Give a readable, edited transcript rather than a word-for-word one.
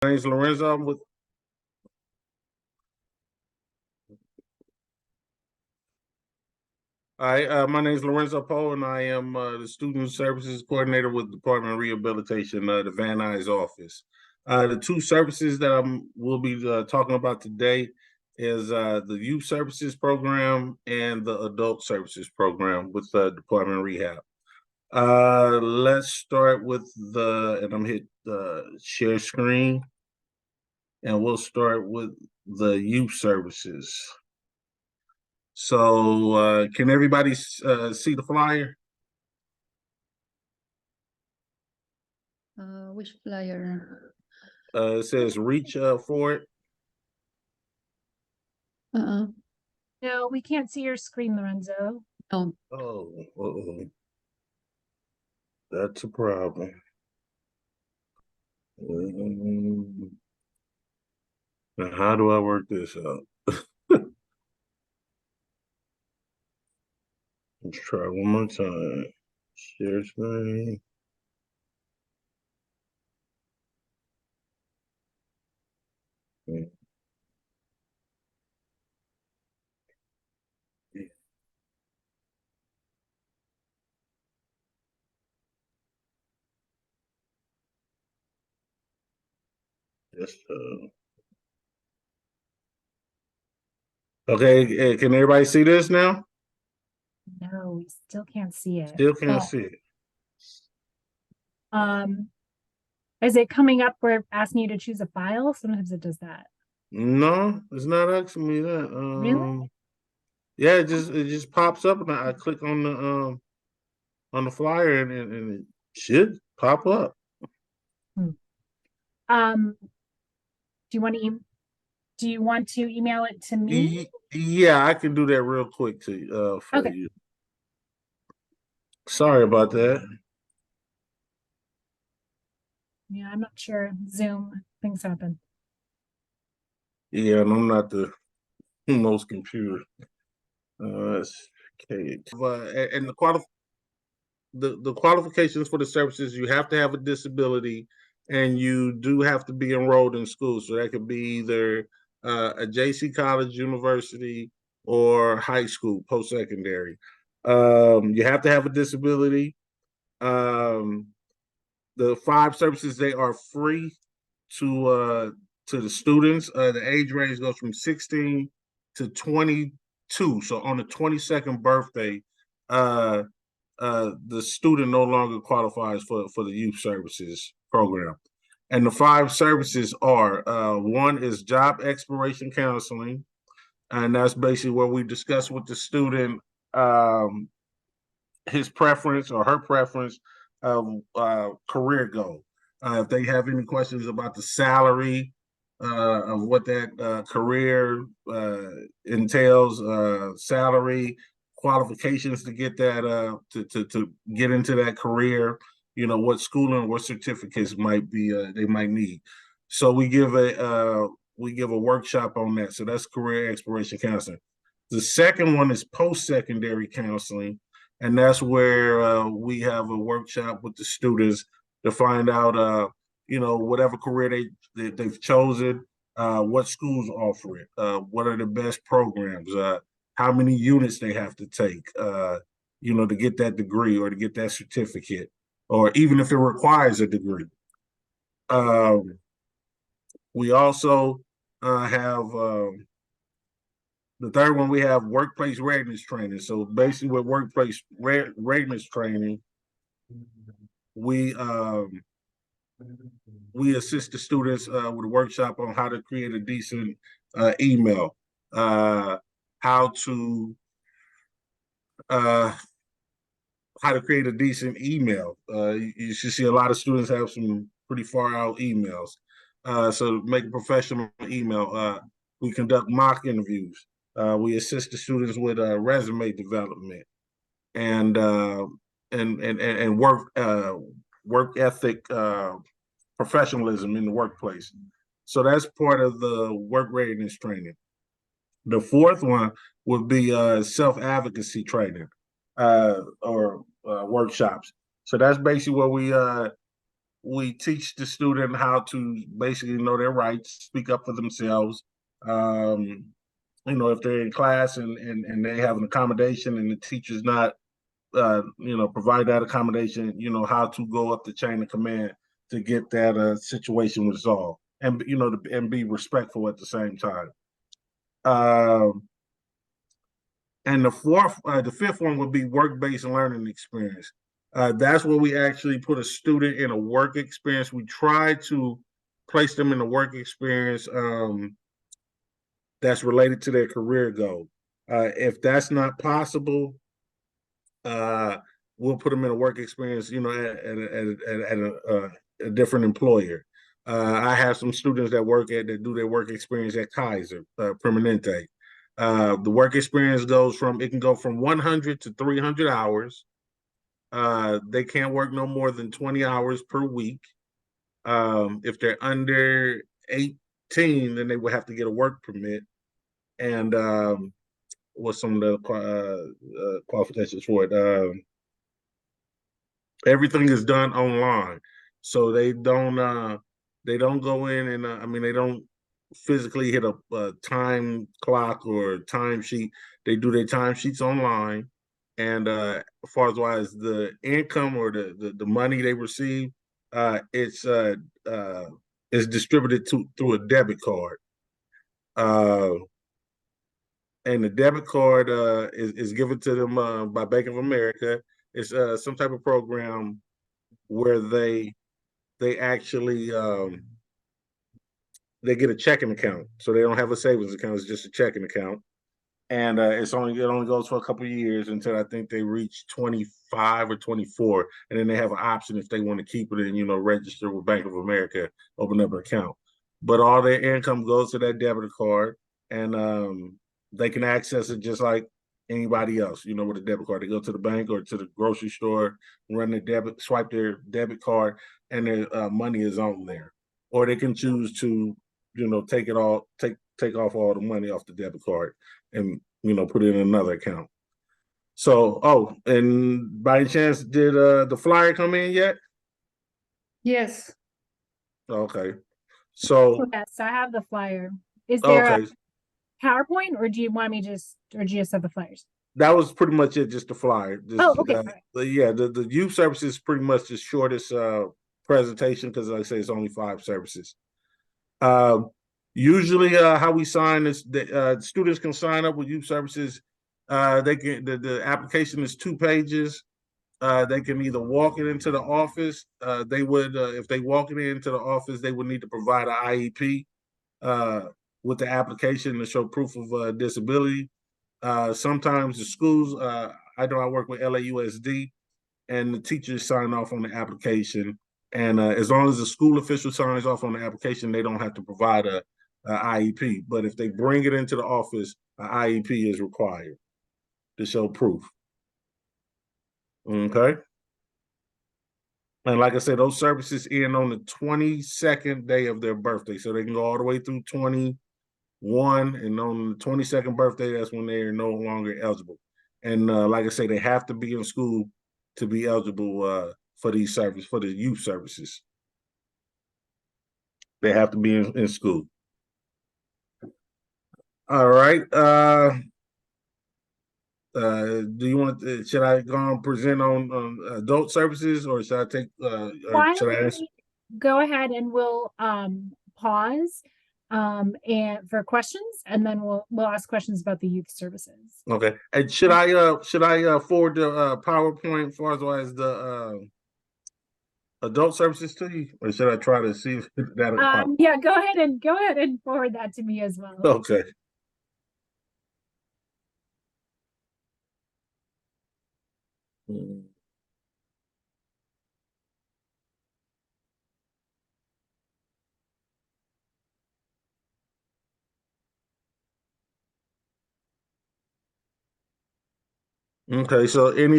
My name is Lorenzo. I'm with my name is Lorenzo Powe, and I am the Student Services Coordinator with the Department of Rehabilitation, the Van Nuys office. The two services that will be talking about today is the Youth Services Program and the Adult Services Program with the Department of Rehab. Let's start with and I'm hit the share screen, and we'll start with the Youth Services. So can everybody see the flyer? Which flyer? It says reach for it. No, we can't see your screen, Lorenzo. Oh, Oh, that's a problem. Now how do I work this out? Let's try one more time. Share screen. Yes. Okay. Can everybody see this now? No, we still can't see it. Still can't see it. Is it coming up where asking you to choose a file? Sometimes it does that. No, it's not asking me that. Really? Yeah, it just pops up, and I click on the flyer, and it should pop up. Do you want to email it to me? Yeah, I can do that real quick for Okay. you. Sorry about that. Yeah, I'm not sure. Zoom things happen. Yeah, and I'm not the most computer. Okay. And the qualifications for the services, you have to have a disability, and you do have to be enrolled in school. So that could be either a JC college, university, or high school, post-secondary. You have to have a disability. The 5 services, they are free to the students. The age range goes from 16 to 22. So on the 22nd birthday, the student no longer qualifies for the youth services program. And the 5 services are one is job exploration counseling, and that's basically where we discuss with the student his preference or her preference of career goal. If they have any questions about the salary of what that career entails, salary, qualifications to get that to get into that career, what schooling, what certificates might be they might need. So we give a workshop on that. So that's career exploration counseling. The second one is post-secondary counseling, and that's where we have a workshop with the students to find out, whatever career they've chosen, what schools offer it, what are the best programs, how many units they have to take, to get that degree or to get that certificate, or even if it requires a degree. We also have the third one. We have workplace readiness training. So basically, with workplace readiness training, we assist the students with a workshop on how to create a decent email, how to create a decent email. You should see a lot of students have some pretty far out emails. So to make a professional email, we conduct mock interviews. We assist the students with resume development and work ethic, professionalism in the workplace. So that's part of the work readiness training. The fourth one would be self-advocacy training or workshops. So that's basically where we we teach the student how to basically know their rights, speak up for themselves. If they're in class and they have an accommodation and the teacher's not, provide that accommodation, how to go up the chain of command to get that situation resolved, and and be respectful at the same time. And the fifth one would be work-based learning experience. That's where we actually put a student in a work experience. We try to place them in a work experience that's related to their career goal. If that's not possible, we'll put them in a work experience, at a different employer. I have some students that do their work experience at Kaiser Permanente. The work experience can go from 100 to 300 hours. They can't work no more than 20 hours per week. If they're under 18, then they would have to get a work permit. And what's some of the qualifications for it? Everything is done online, so they don't go in and they don't physically hit a time clock or time sheet. They do their time sheets online, and as far as the income or the money they receive, it's distributed through a debit card. Uh, and the debit card is given to them by Bank of America. It's some type of program where they actually they get a checking account, so they don't have a savings account. It's just a checking account, and it only goes for a couple of years until I think they reach 25 or 24, and then they have an option if they want to keep it and register with Bank of America, open up an account. But all their income goes to that debit card, and they can access it just like anybody else. With a debit card, they go to the bank or to the grocery store, swipe their debit card, and their money is on there. Or they can choose to, take off all the money off the debit card and put it in another account. So, and by any chance, did the flyer come in yet? Yes. Okay. So, Yes, I have the flyer. Is there a okay, PowerPoint, or do you want me or do you just have the flyers? that was pretty much it, just the flyer. Okay. Yeah, the youth services is pretty much the shortest presentation because, like I say, it's only 5 services. Usually, how we sign is that students can sign up with youth services. The application is 2 pages. They can either walk it into the office. They would, if they walk it into the office, they would need to provide an IEP with the application to show proof of disability. Sometimes the schools, I know I work with LAUSD, and the teachers sign off on the application. And as long as the school official signs off on the application, they don't have to provide a IEP. But if they bring it into the office, an IEP is required to show proof. Okay. And like I said, those services end on the 22nd day of their birthday. So they can go all the way through 21. And on the 22nd birthday, that's when they are no longer eligible. And like I say, they have to be in school to be eligible for these services, for the youth services. They have to be in school. All right. Do you want should I go and present on adult services, or should I take Why should I don't ask? we go ahead and we'll pause and for questions, and then we'll ask questions about the youth services. Okay. And should I forward the PowerPoint as far as the adult services to you, or should I try to see if that'll pop? Yeah, go ahead and forward that to me as well. Okay. Okay, so any